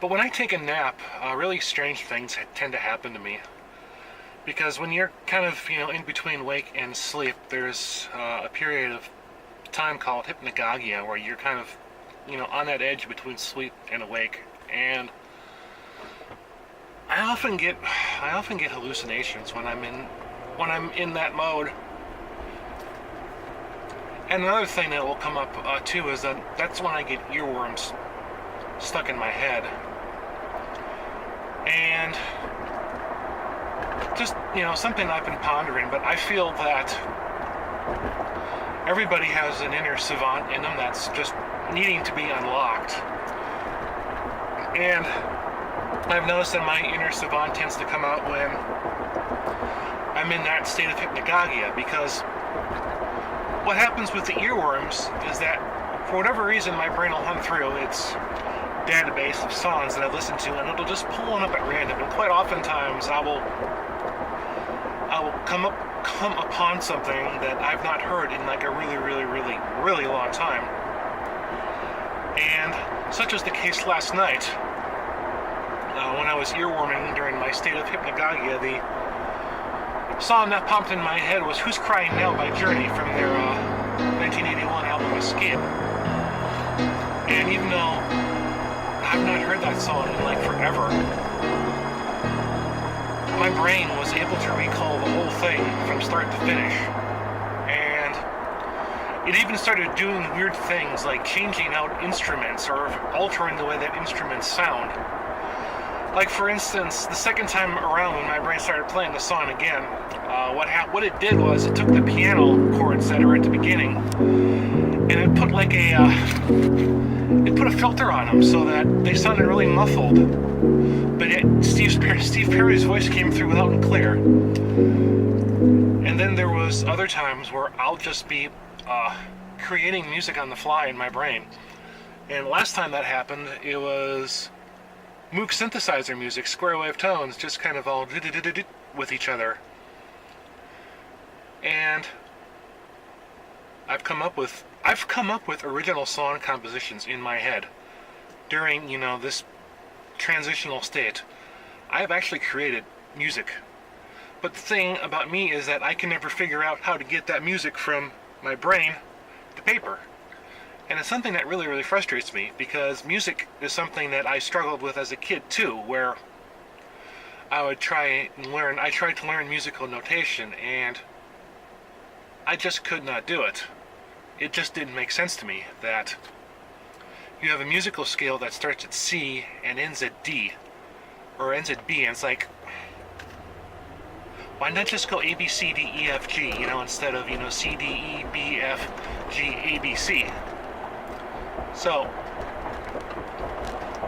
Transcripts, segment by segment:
But when I take a nap, really strange things tend to happen to me. Because when you're kind of, in between wake and sleep, there's a period of time called hypnagogia, where you're kind of, on that edge between sleep and awake. And I often get hallucinations when I'm in that mode. And another thing that will come up too is that that's when I get earworms stuck in my head. And just, something I've been pondering, but I feel that everybody has an inner savant in them that's just needing to be unlocked. And I've noticed that my inner savant tends to come out when I'm in that state of hypnagogia, because what happens with the earworms is that for whatever reason my brain will hunt through its database of songs that I've listened to, and it'll just pull one up at random. And quite oftentimes I will come upon something that I've not heard in like a really long time. And such was the case last night when I was earworming during my state of hypnagogia. The song that popped in my head was "Who's Crying Now" by Journey from their 1981 album Escape. And even though I've not heard that song in like forever, my brain was able to recall the whole thing from start to finish. And it even started doing weird things like changing out instruments or altering the way that instruments sound. Like, for instance, the second time around when my brain started playing the song again, what it did was it took the piano chords that are at the beginning and it put like it put a filter on them so that they sounded really muffled. But Steve Perry's voice came through loud and clear. And then there was other times where I'll just be creating music on the fly in my brain. And last time that happened, it was Moog synthesizer music, square wave tones, just kind of all with each other. And I've come up with original song compositions in my head during, this transitional state. I have actually created music. But the thing about me is that I can never figure out how to get that music from my brain to paper. And it's something that really frustrates me, because music is something that I struggled with as a kid too, where I tried to learn musical notation, and I just could not do it. It just didn't make sense to me that you have a musical scale that starts at C and ends at D, or ends at B, and it's like, why not just go A, B, C, D, E, F, G, instead of, C, D, E, B, F, G, A, B, C. So,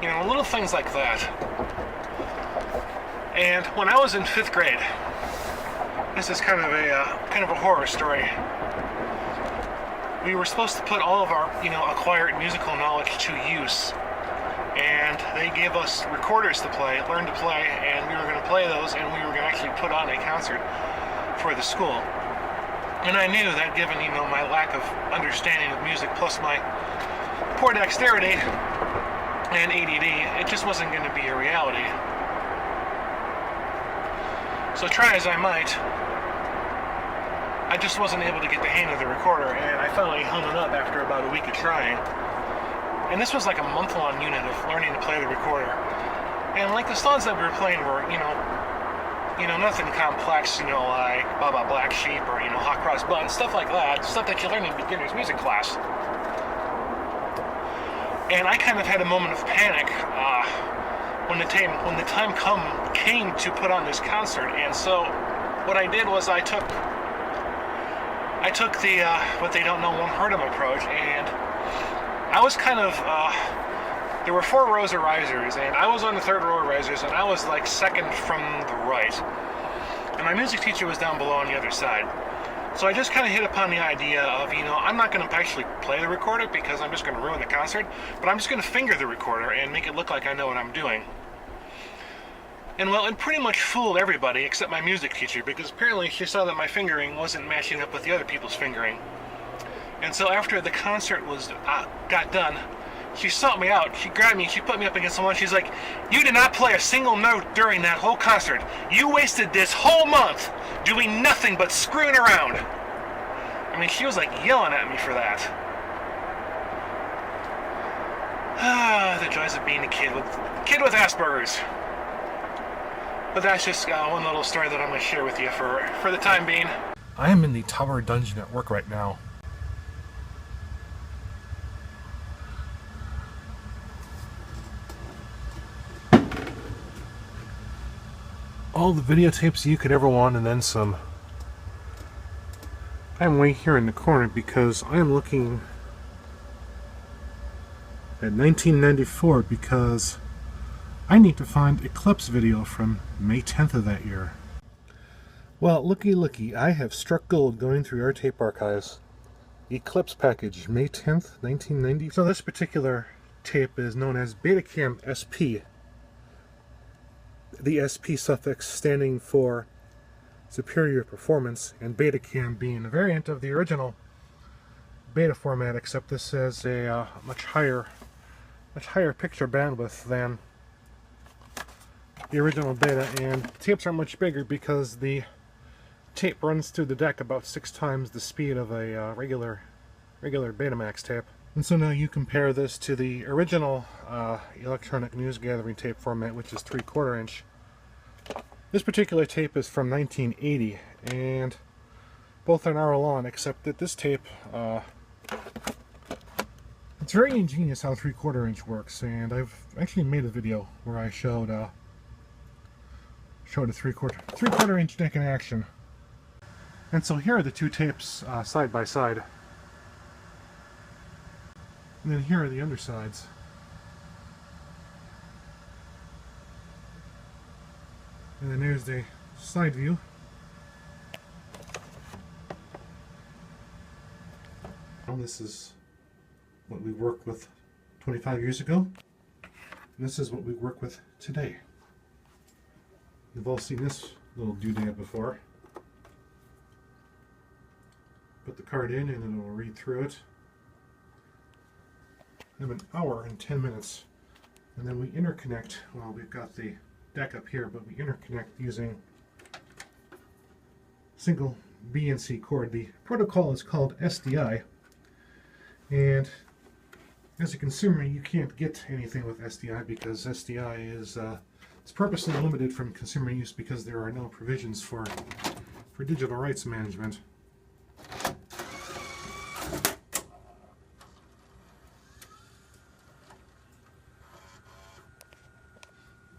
little things like that. And when I was in 5th grade, this is kind of a horror story. We were supposed to put all of our, acquired musical knowledge to use. And they gave us recorders to learn to play, and we were going to play those, and we were going to actually put on a concert for the school. And I knew that given, my lack of understanding of music, plus my poor dexterity and ADD, it just wasn't going to be a reality. So try as I might, I just wasn't able to get the hang of the recorder, and I finally hung it up after about a week of trying. And this was like a month-long unit of learning to play the recorder. And like the songs that we were playing were, nothing complex, like Baba Black Sheep or, Hot Cross Buns, stuff like that, stuff that you learn in beginner's music class. And I kind of had a moment of panic when the time came to put on this concert. And so what I did was I took the what they don't know won't hurt 'em approach, and I was kind of there were 4 rows of risers, and I was on the 3rd row of risers, and I was like second from the right, and my music teacher was down below on the other side. So I just kind of hit upon the idea of, I'm not going to actually play the recorder because I'm just going to ruin the concert, but I'm just going to finger the recorder and make it look like I know what I'm doing. And well, it pretty much fooled everybody except my music teacher, because apparently she saw that my fingering wasn't matching up with the other people's fingering. And so after the concert got done, She sought me out. She grabbed me. She put me up against the wall. She's like, "You did not play a single note during that whole concert. You wasted this whole month doing nothing but screwing around." I mean, she was like yelling at me for that. The joys of being a kid with Asperger's. But that's just one little story that I'm going to share with you for the time being. I am in the tower dungeon at work right now. All the videotapes you could ever want and then some. I'm way here in the corner because I am looking at 1994 because I need to find Eclipse video from May 10th of that year. Well, looky, I have struck gold going through our tape archives. Eclipse package, May 10th, 1990. So this particular tape is known as Betacam SP. The SP suffix standing for superior performance, and Betacam being a variant of the original beta format, except this is a much higher picture bandwidth than the original beta, and tapes are much bigger because the tape runs through the deck about 6 times the speed of a regular Betamax tape. And so now you compare this to the original electronic news gathering tape format, which is 3/4 inch. This particular tape is from 1980, and both are an hour long, except that this tape, it's very ingenious how 3/4 inch works, and I've actually made a video where I showed a 3/4 inch deck in action. And so here are the two tapes side by side. And then here are the undersides. And then there's the side view. Well, this is what we worked with 25 years ago. And this is what we work with today. You've all seen this little doodad before. Put the card in and it will read through it. We have an hour and 10 minutes. And then we interconnect. Well, we've got the deck up here, but we interconnect using single BNC cord. The protocol is called SDI, and as a consumer you can't get anything with SDI because SDI is it's purposely limited from consumer use because there are no provisions for digital rights management.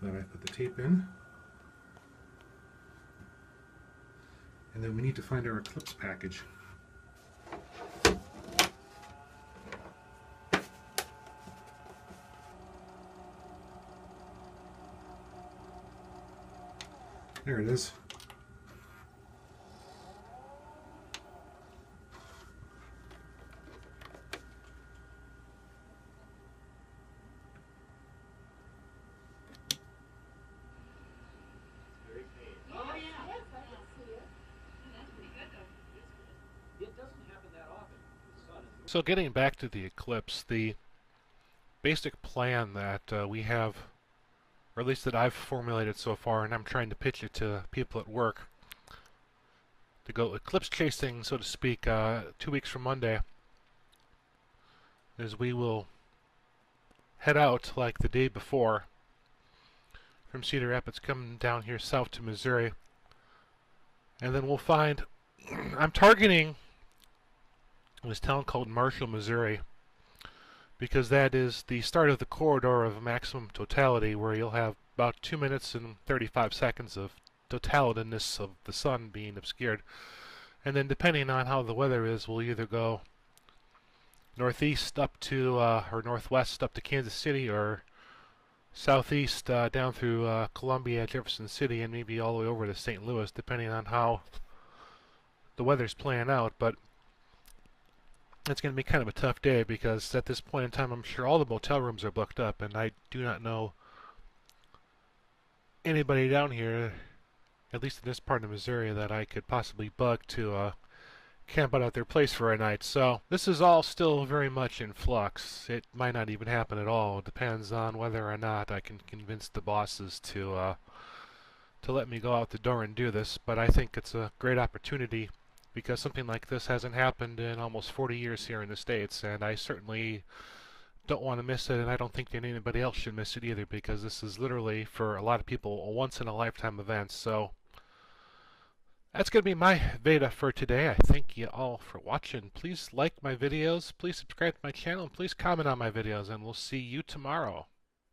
Then I put the tape in, and then we need to find our Eclipse package. There it is. So getting back to the Eclipse, the basic plan that we have, or at least that I've formulated so far, and I'm trying to pitch it to people at work, to go eclipse chasing, so to speak, 2 weeks from Monday, is we will head out like the day before from Cedar Rapids, coming down here south to Missouri, and then we'll find, I'm targeting this town called Marshall, Missouri, because that is the start of the corridor of maximum totality, where you'll have about 2 minutes and 35 seconds of totalityness of the sun being obscured. And then depending on how the weather is, we'll either go northeast up to, or northwest up to Kansas City, or southeast down through Columbia, Jefferson City, and maybe all the way over to St. Louis, depending on how the weather's playing out. But it's going to be kind of a tough day because at this point in time I'm sure all the motel rooms are booked up, and I do not know anybody down here, at least in this part of Missouri, that I could possibly bug to camp out at their place for a night. So this is all still very much in flux. It might not even happen at all. It depends on whether or not I can convince the bosses to let me go out the door and do this. But I think it's a great opportunity because something like this hasn't happened in almost 40 years here in the States, and I certainly don't want to miss it, and I don't think that anybody else should miss it either, because this is literally, for a lot of people, a once-in-a-lifetime event. So that's going to be my VEDA for today. I thank you all for watching. Please like my videos, please subscribe to my channel, and please comment on my videos, and we'll see you tomorrow.